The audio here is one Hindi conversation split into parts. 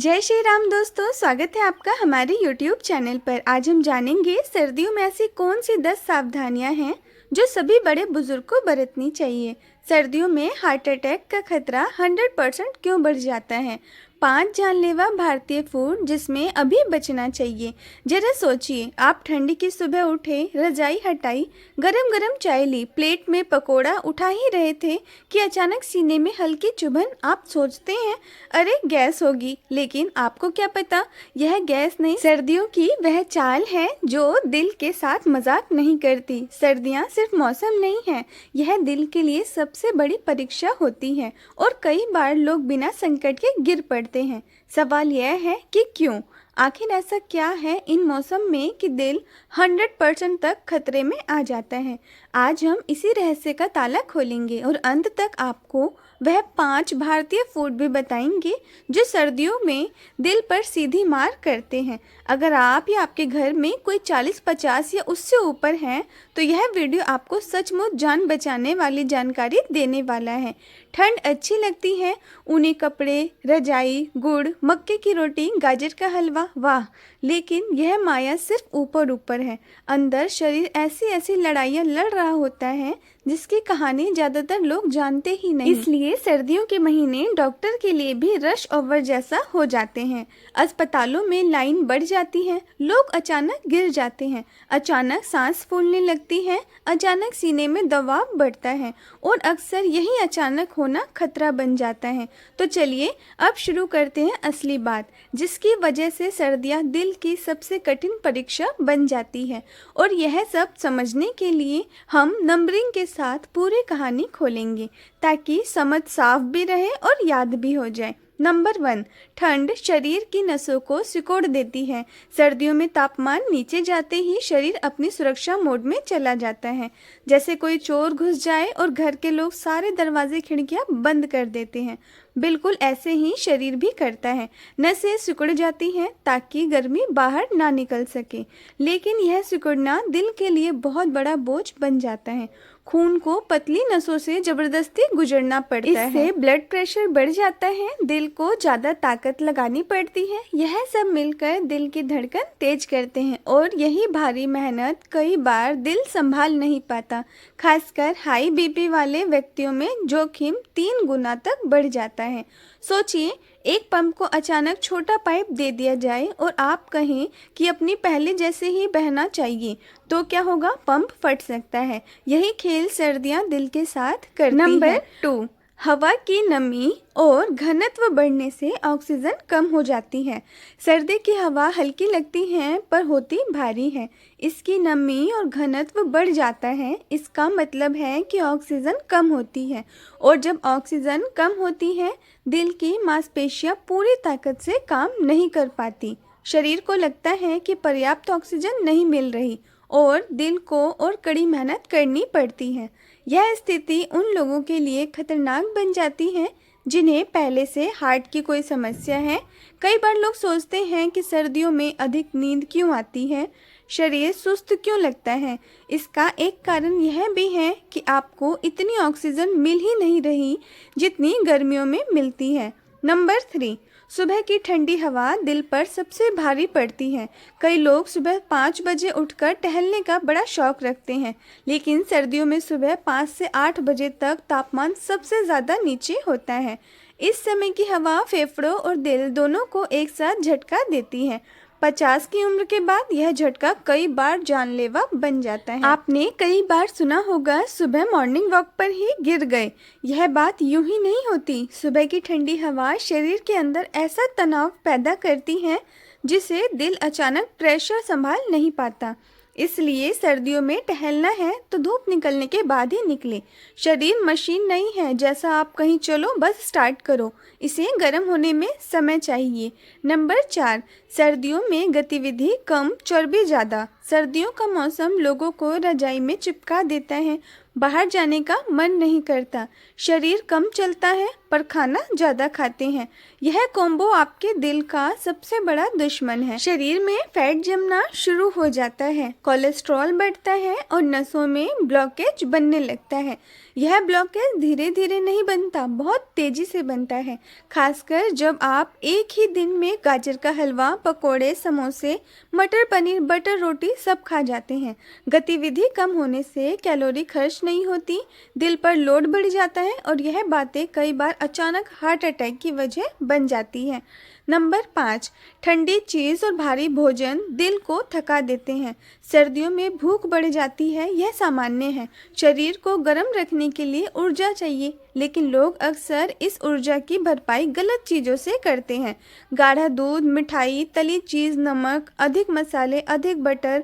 जय श्री राम दोस्तों, स्वागत है आपका हमारे YouTube चैनल पर। आज हम जानेंगे सर्दियों में ऐसी कौन सी 10 सावधानियां हैं जो सभी बड़े बुजुर्ग को बरतनी चाहिए। सर्दियों में हार्ट अटैक का खतरा 100% क्यों बढ़ जाता है। 5 जानलेवा भारतीय फूड जिसमें अभी बचना चाहिए। जरा सोचिए, आप ठंडी की सुबह उठे, रजाई हटाई, गरम गरम चाय ली, प्लेट में पकोड़ा उठा ही रहे थे कि अचानक सीने में हल्की चुभन। आप सोचते हैं अरे गैस होगी, लेकिन आपको क्या पता यह गैस नहीं, सर्दियों की वह चाल है जो दिल के साथ मजाक नहीं करती। सर्दियाँ सिर्फ मौसम नहीं है, यह दिल के लिए सबसे बड़ी परीक्षा होती है और कई बार लोग बिना संकट के गिर पड़ते हैं। सवाल यह है कि क्यों? आखिर ऐसा क्या है इन मौसम में कि दिल 100% तक खतरे में आ जाता है। आज हम इसी रहस्य का ताला खोलेंगे और अंत तक आपको वह 5 भारतीय फूड भी बताएंगे जो सर्दियों में दिल पर सीधी मार करते हैं। अगर आप या आपके घर में कोई 40-50 या उससे ऊपर हैं तो यह वीडियो आपको सचमुच जान बचाने वाली जानकारी देने वाला है। ठंड अच्छी लगती है, ऊनी कपड़े, रजाई, गुड़, मक्के की रोटी, गाजर का हलवा, वाह, लेकिन यह माया सिर्फ ऊपर ऊपर है। अंदर शरीर ऐसी ऐसी लड़ाइयाँ लड़ रहा होता है जिसकी कहानी ज्यादातर लोग जानते ही नहीं। इसलिए सर्दियों के महीने डॉक्टर के लिए भी रश ऑवर जैसा हो जाते हैं। अस्पतालों में लाइन बढ़ जाती है, लोग अचानक गिर जाते हैं, अचानक सांस फूलने लगती है, अचानक सीने में दबाव बढ़ता है और अक्सर यही अचानक होना खतरा बन जाता है। तो चलिए अब शुरू करते हैं असली बात, जिसकी वजह से सर्दियाँ दिल की सबसे कठिन परीक्षा बन जाती है। और यह सब समझने के लिए हम नंबरिंग के साथ पूरी कहानी खोलेंगे ताकि समझ साफ भी रहे और याद भी हो जाए। नंबर 1, ठंड शरीर की नसों को सिकोड़ देती है। सर्दियों में तापमान नीचे जाते ही शरीर अपनी सुरक्षा मोड में चला जाता है, जैसे कोई चोर घुस जाए और घर के लोग सारे दरवाजे खिड़कियां बंद कर देते हैं। बिल्कुल ऐसे ही शरीर भी करता है, नसें सिकुड़ जाती हैं ताकि गर्मी बाहर ना निकल सके। लेकिन यह सिकुड़ना दिल के लिए बहुत बड़ा बोझ बन जाता है। खून को पतली नसों से जबरदस्ती गुजरना पड़ता है, इससे ब्लड प्रेशर बढ़ जाता है, दिल को ज्यादा ताकत लगानी पड़ती है। यह सब मिलकर दिल की धड़कन तेज करते हैं और यही भारी मेहनत कई बार दिल संभाल नहीं पाता। खासकर हाई बीपी वाले व्यक्तियों में जोखिम 3 गुना तक बढ़ जाता है। सोचिए, एक पंप को अचानक छोटा पाइप दे दिया जाए और आप कहें कि अपनी पहले जैसे ही बहना चाहिए, तो क्या होगा? पंप फट सकता है। यही खेल सर्दियां दिल के साथ करती हैं। नंबर 2, हवा की नमी और घनत्व बढ़ने से ऑक्सीजन कम हो जाती है। सर्दी की हवा हल्की लगती है पर होती भारी है। इसकी नमी और घनत्व बढ़ जाता है, इसका मतलब है कि ऑक्सीजन कम होती है और जब ऑक्सीजन कम होती है दिल की मांसपेशियां पूरी ताकत से काम नहीं कर पाती। शरीर को लगता है कि पर्याप्त ऑक्सीजन नहीं मिल रही और दिल को और कड़ी मेहनत करनी पड़ती है। यह स्थिति उन लोगों के लिए खतरनाक बन जाती है जिन्हें पहले से हार्ट की कोई समस्या है। कई बार लोग सोचते हैं कि सर्दियों में अधिक नींद क्यों आती है, शरीर सुस्त क्यों लगता है। इसका एक कारण यह भी है कि आपको इतनी ऑक्सीजन मिल ही नहीं रही जितनी गर्मियों में मिलती है। नंबर 3, सुबह की ठंडी हवा दिल पर सबसे भारी पड़ती है। कई लोग सुबह 5 बजे उठकर टहलने का बड़ा शौक रखते हैं, लेकिन सर्दियों में सुबह 5 से 8 बजे तक तापमान सबसे ज़्यादा नीचे होता है। इस समय की हवा फेफड़ों और दिल दोनों को एक साथ झटका देती है। 50 की उम्र के बाद यह झटका कई बार जानलेवा बन जाता है। आपने कई बार सुना होगा, सुबह मॉर्निंग वॉक पर ही गिर गए। यह बात यूं ही नहीं होती। सुबह की ठंडी हवा शरीर के अंदर ऐसा तनाव पैदा करती है जिसे दिल अचानक प्रेशर संभाल नहीं पाता। इसलिए सर्दियों में टहलना है तो धूप निकलने के बाद ही निकले। शरीर मशीन नहीं है जैसा आप कहीं चलो बस स्टार्ट करो, इसे गर्म होने में समय चाहिए। नंबर 4, सर्दियों में गतिविधि कम, चर्बी ज़्यादा। सर्दियों का मौसम लोगों को रजाई में चिपका देता है। बाहर जाने का मन नहीं करता, शरीर कम चलता है पर खाना ज़्यादा खाते हैं। यह कॉम्बो आपके दिल का सबसे बड़ा दुश्मन है। शरीर में फैट जमना शुरू हो जाता है, कोलेस्ट्रॉल बढ़ता है और नसों में ब्लॉकेज बनने लगता है। यह ब्लॉकेज धीरे धीरे नहीं बनता, बहुत तेजी से बनता है, खासकर जब आप एक ही दिन में गाजर का हलवा, पकोड़े, समोसे, मटर पनीर, बटर रोटी सब खा जाते हैं। गतिविधि कम होने से कैलोरी खर्च नहीं होती, दिल पर लोड बढ़ जाता है और यह बातें कई बार अचानक हार्ट अटैक की वजह बन जाती हैं। नंबर 5, ठंडी चीज़ और भारी भोजन दिल को थका देते हैं। सर्दियों में भूख बढ़ जाती है, यह सामान्य है। शरीर को गर्म रखने के लिए ऊर्जा चाहिए, लेकिन लोग अक्सर इस ऊर्जा की भरपाई गलत चीज़ों से करते हैं। गाढ़ा दूध, मिठाई, तली चीज़, नमक, अधिक मसाले, अधिक बटर,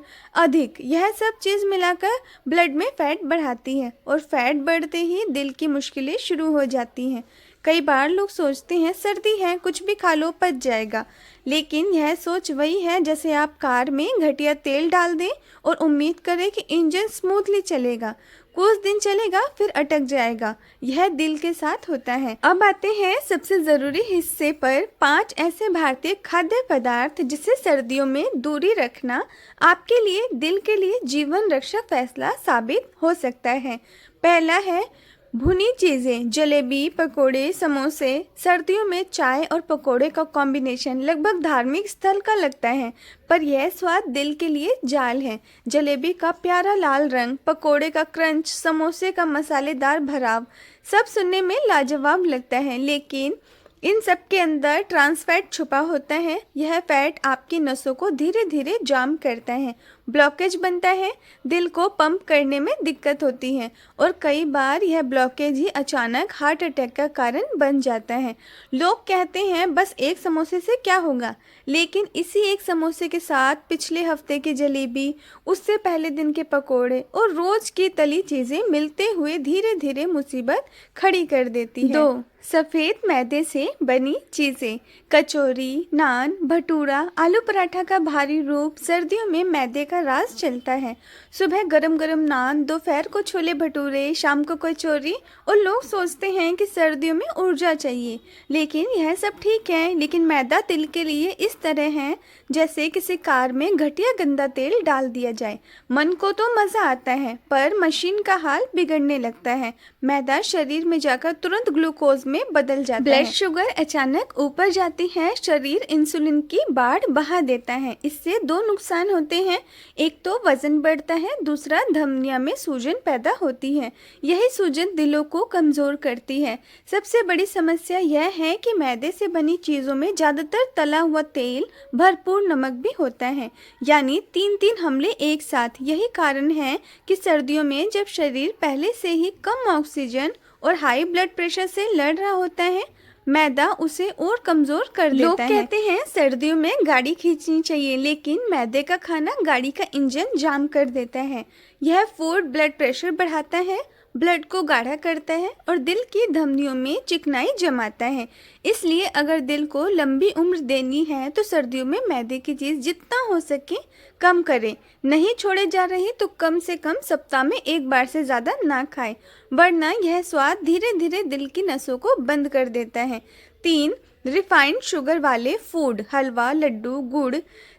यह सब चीज़ मिलाकर ब्लड में फैट बढ़ाती है और फैट बढ़ते ही दिल की मुश्किलें शुरू हो जाती हैं। कई बार लोग सोचते हैं सर्दी है, कुछ भी खा लो पच जाएगा, लेकिन यह सोच वही है जैसे आप कार में घटिया तेल डाल दें और उम्मीद करें कि इंजन स्मूथली चलेगा। कुछ दिन चलेगा फिर अटक जाएगा। यह दिल के साथ होता है। अब आते हैं सबसे ज़रूरी हिस्से पर, 5 ऐसे भारतीय खाद्य पदार्थ जिससे सर्दियों में दूरी रखना आपके लिए, दिल के लिए जीवन रक्षक फैसला साबित हो सकता है। पहला है भुनी चीज़ें, जलेबी, पकोड़े, समोसे। सर्दियों में चाय और पकोड़े का कॉम्बिनेशन लगभग धार्मिक स्थल का लगता है, पर यह स्वाद दिल के लिए जाल है। जलेबी का प्यारा लाल रंग, पकोड़े का क्रंच, समोसे का मसालेदार भराव, सब सुनने में लाजवाब लगता है, लेकिन इन सब के अंदर ट्रांस फैट छुपा होता है। यह फैट आपकी नसों को धीरे धीरे जाम करता है, ब्लॉकेज बनता है, दिल को पंप करने में दिक्कत होती है और कई बार यह ब्लॉकेज ही अचानक हार्ट अटैक का कारण बन जाता है। लोग कहते हैं बस एक समोसे से क्या होगा, लेकिन इसी एक समोसे के साथ पिछले हफ्ते की जलेबी, उससे पहले दिन के पकोड़े और रोज की तली चीज़ें मिलते हुए धीरे धीरे मुसीबत खड़ी कर देती है। 2, सफ़ेद मैदे से बनी चीज़ें, कचौरी, नान, भटूरा, आलू पराठा का भारी रूप। सर्दियों में मैदे का राज चलता है। सुबह गरम गरम नान, दोपहर को छोले भटूरे, शाम को कचौरी, और लोग सोचते हैं कि सर्दियों में ऊर्जा चाहिए, लेकिन यह सब ठीक है, लेकिन मैदा दिल के लिए इस तरह है जैसे किसी कार में घटिया गंदा तेल डाल दिया जाए। मन को तो मज़ा आता है, पर मशीन का हाल बिगड़ने लगता है। मैदा शरीर में जाकर तुरंत ग्लूकोज में बदल जाता है। ब्लड शुगर अचानक ऊपर जाती है, शरीर इंसुलिन की बाढ़ बहा देता है। इससे 2 नुकसान होते हैं, एक तो वजन बढ़ता है, दूसरा धमनियों में सूजन पैदा होती है। यही सूजन दिलों को कमज़ोर करती है। सबसे बड़ी समस्या यह है कि मैदे से बनी चीज़ों में ज़्यादातर तला हुआ तेल, भरपूर नमक भी होता है, यानी 3 हमले एक साथ। यही कारण है कि सर्दियों में जब शरीर पहले से ही कम ऑक्सीजन और हाई ब्लड प्रेशर से लड़ रहा होता है, मैदा उसे और कमज़ोर कर देता है। लोग कहते हैं सर्दियों में गाड़ी खींचनी चाहिए, लेकिन मैदे का खाना गाड़ी का इंजन जाम कर देता है। यह फूड ब्लड प्रेशर बढ़ाता है, ब्लड को गाढ़ा करता है और दिल की धमनियों में चिकनाई जमाता है। इसलिए अगर दिल को लंबी उम्र देनी है तो सर्दियों में मैदे की चीज़ जितना हो सके कम करें। नहीं छोड़े जा रहे तो कम से कम सप्ताह में 1 बार से ज़्यादा ना खाएं, वरना यह स्वाद धीरे धीरे दिल की नसों को बंद कर देता है। 3, रिफाइंड शुगर वाले फूड, हलवा, लड्डू, गुड़,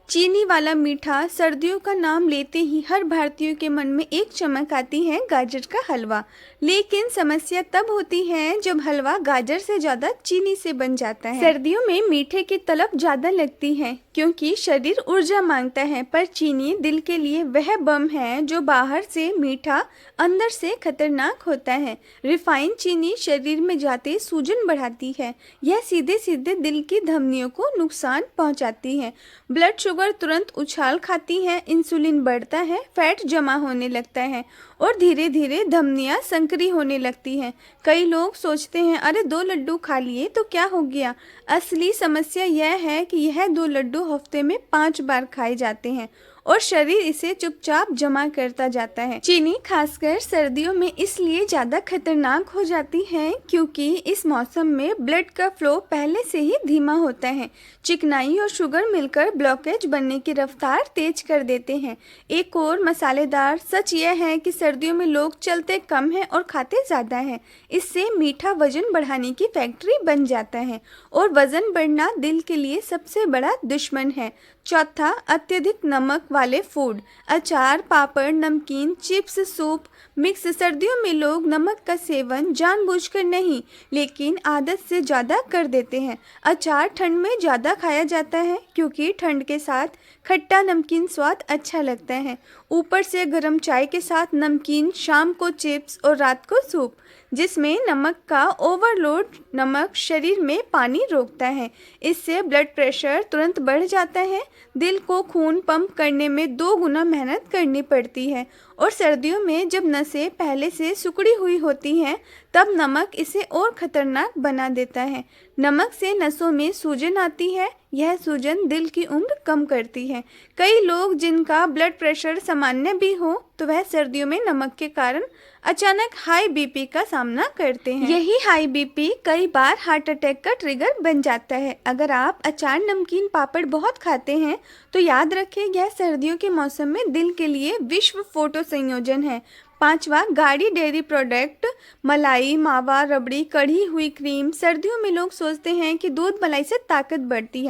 चीनी वाला मीठा। सर्दियों का नाम लेते ही हर भारतीय के मन में एक चमक आती है, गाजर का हलवा। लेकिन समस्या तब होती है जब हलवा गाजर से ज़्यादा चीनी से बन जाता है। सर्दियों में मीठे की तलब ज़्यादा लगती है क्योंकि शरीर ऊर्जा मांगता है, पर चीनी दिल के लिए वह बम है जो बाहर से मीठा, अंदर से खतरनाक होता है। रिफाइंड चीनी शरीर में जाते सूजन बढ़ाती है, यह सीधे सीधे दिल की धमनियों को नुकसान पहुंचाती है। ब्लड शुगर तुरंत उछाल खाती है, इंसुलिन बढ़ता है, फैट जमा होने लगता है और धीरे धीरे धमनियां संकरी होने लगती हैं। कई लोग सोचते हैं अरे 2 लड्डू खा लिए तो क्या हो गया। असली समस्या यह है कि यह 2 लड्डू हफ्ते में 5 बार खाए जाते हैं और शरीर इसे चुपचाप जमा करता जाता है। चीनी खासकर सर्दियों में इसलिए ज़्यादा खतरनाक हो जाती है क्योंकि इस मौसम में ब्लड का फ्लो पहले से ही धीमा होता है। चिकनाई और शुगर मिलकर ब्लॉकेज बनने की रफ्तार तेज कर देते हैं। एक और मसालेदार सच यह है कि सर्दियों में लोग चलते कम हैं और खाते ज़्यादा हैं। इससे मीठा वजन बढ़ाने की फैक्ट्री बन जाता है और वजन बढ़ना दिल के लिए सबसे बड़ा दुश्मन है। चौथा, अत्यधिक नमक वाले फूड, अचार, पापड़, नमकीन, चिप्स, सूप, मिक्स। सर्दियों में लोग नमक का सेवन जानबूझकर नहीं लेकिन आदत से ज़्यादा कर देते हैं। अचार ठंड में ज़्यादा खाया जाता है क्योंकि ठंड के साथ खट्टा नमकीन स्वाद अच्छा लगता है। ऊपर से गर्म चाय के साथ नमकीन, शाम को चिप्स और रात को सूप जिसमें नमक का ओवरलोड। नमक शरीर में पानी रोकता है, इससे ब्लड प्रेशर तुरंत बढ़ जाता है। दिल को खून पंप करने में 2 गुना मेहनत करनी पड़ती है और सर्दियों में जब नसें पहले से सिकुड़ी हुई होती हैं तब नमक इसे और ख़तरनाक बना देता है। नमक से नसों में सूजन आती है, यह सूजन दिल की उम्र कम करती है। कई लोग जिनका ब्लड प्रेशर सामान्य भी हो तो वह सर्दियों में नमक के कारण अचानक हाई बीपी का सामना करते हैं। यही हाई बीपी कई बार हार्ट अटैक का ट्रिगर बन जाता है। अगर आप अचार, नमकीन, पापड़ बहुत खाते हैं तो याद रखें यह सर्दियों के मौसम में दिल के लिए विश्व फोटो संयोजन है। 5वां, गाढ़ी डेयरी प्रोडक्ट, मलाई, मावा, रबड़ी, कढ़ी हुई क्रीम। सर्दियों में लोग सोचते हैं कि दूध मलाई से ताकत बढ़ती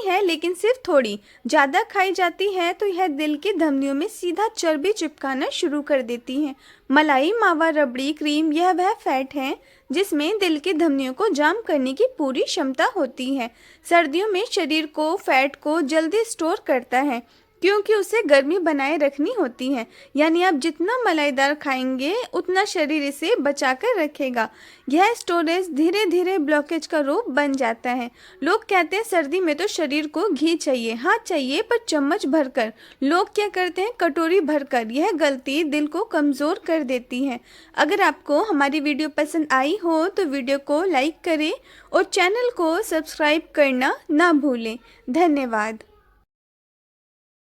है लेकिन सिर्फ थोड़ी। ज़्यादा खाई जाती है तो यह दिल की धमनियों में सीधा चर्बी चिपकाना शुरू कर देती है। मलाई, मावा, रबड़ी, क्रीम यह वह फैट है जिसमें दिल की धमनियों को जाम करने की पूरी क्षमता होती है। सर्दियों में शरीर को फैट को जल्दी स्टोर करता है क्योंकि उसे गर्मी बनाए रखनी होती है। यानी आप जितना मलाईदार खाएंगे उतना शरीर इसे बचा कर रखेगा। यह स्टोरेज धीरे धीरे ब्लॉकेज का रूप बन जाता है। लोग कहते हैं सर्दी में तो शरीर को घी चाहिए। हाँ चाहिए, पर चम्मच भरकर। लोग क्या करते हैं, कटोरी भरकर। यह गलती दिल को कमज़ोर कर देती है। अगर आपको हमारी वीडियो पसंद आई हो तो वीडियो को लाइक करें और चैनल को सब्सक्राइब करना ना भूलें। धन्यवाद।